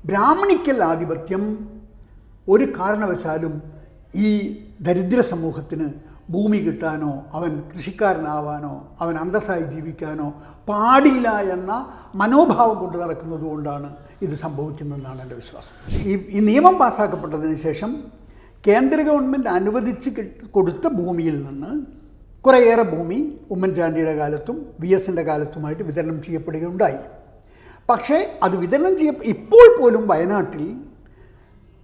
Brahmanical ആധിപത്യം ഒരു കാരണവശാലും ഈ ദരിദ്ര സമൂഹത്തിന് ഭൂമി കിട്ടാനോ അവൻ കൃഷിക്കാരനാവാനോ അവൻ അന്തസ്സായി ജീവിക്കാനോ പാടില്ല എന്ന മനോഭാവം കൊണ്ട് നടക്കുന്നതുകൊണ്ടാണ് ഇത് സംഭവിക്കുന്നതെന്നാണ് എൻ്റെ വിശ്വാസം. ഈ നിയമം പാസ്സാക്കപ്പെട്ടതിന് ശേഷം കേന്ദ്ര ഗവൺമെൻറ് അനുവദിച്ച് കൊടുത്ത ഭൂമിയിൽ നിന്ന് കുറേയേറെ ഭൂമി ഉമ്മൻചാണ്ടിയുടെ കാലത്തും VSൻ്റെ കാലത്തുമായിട്ട് വിതരണം ചെയ്യപ്പെടുകയുണ്ടായി. പക്ഷേ അത് വിതരണം ഇപ്പോൾ പോലും വയനാട്ടിൽ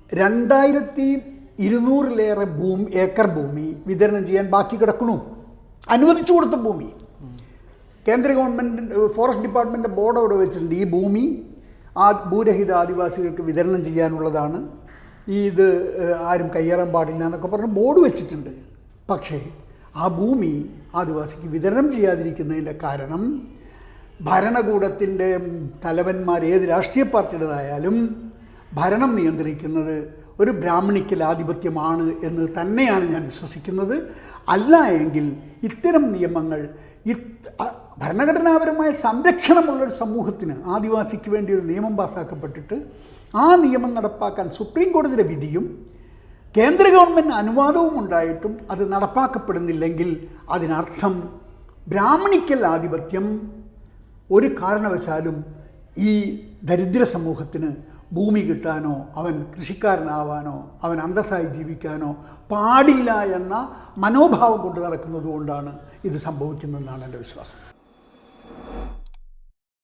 2200-ലേറെ ഏക്കർ ഭൂമി വിതരണം ചെയ്യാൻ ബാക്കി കിടക്കണു. അനുവദിച്ചു കൊടുത്ത ഭൂമി കേന്ദ്ര ഗവൺമെൻറ് ഫോറസ്റ്റ് ഡിപ്പാർട്ട്മെൻറ്റ് ബോർഡ് അവിടെ വെച്ചിട്ടുണ്ട്. ഈ ഭൂമി ഭൂരഹിത ആദിവാസികൾക്ക് വിതരണം ചെയ്യാനുള്ളതാണ്, ഇത് ആരും കയ്യേറാൻ പാടില്ല എന്നൊക്കെ പറഞ്ഞ് ബോർഡ് വെച്ചിട്ടുണ്ട്. പക്ഷേ ആ ഭൂമി ആദിവാസിക്ക് വിതരണം ചെയ്യാതിരിക്കുന്നതിൻ്റെ കാരണം ഭരണകൂടത്തിൻ്റെ തലവന്മാർ ഏത് രാഷ്ട്രീയ പാർട്ടിയുടേതായാലും ഭരണം നിയന്ത്രിക്കുന്നത് ഒരു ബ്രാഹ്മണിക്കൽ ആധിപത്യമാണ് എന്ന് തന്നെയാണ് ഞാൻ വിശ്വസിക്കുന്നത്. അല്ല എങ്കിൽ ഇത്തരം നിയമങ്ങൾ ഭരണഘടനാപരമായ സംരക്ഷണമുള്ളൊരു സമൂഹത്തിന് ആദിവാസിക്ക് വേണ്ടി ഒരു നിയമം പാസ്സാക്കപ്പെട്ടിട്ട് ആ നിയമം നടപ്പാക്കാൻ സുപ്രീം കോടതിയുടെ വിധിയും കേന്ദ്ര ഗവൺമെൻറ് അനുവാദവും ഉണ്ടായിട്ടും അത് നടപ്പാക്കപ്പെടുന്നില്ലെങ്കിൽ അതിനർത്ഥം ബ്രാഹ്മണിക്കൽ ആധിപത്യം ഒരു കാരണവശാലും ഈ ദരിദ്ര സമൂഹത്തിന് ഭൂമി കിട്ടാനോ അവൻ കൃഷിക്കാരനാവാനോ അവൻ അന്തസ്സായി ജീവിക്കാനോ പാടില്ല എന്ന മനോഭാവം കൊണ്ട് നടക്കുന്നതുകൊണ്ടാണ് ഇത് സംഭവിക്കുന്നതെന്നാണ് എൻ്റെ വിശ്വാസം.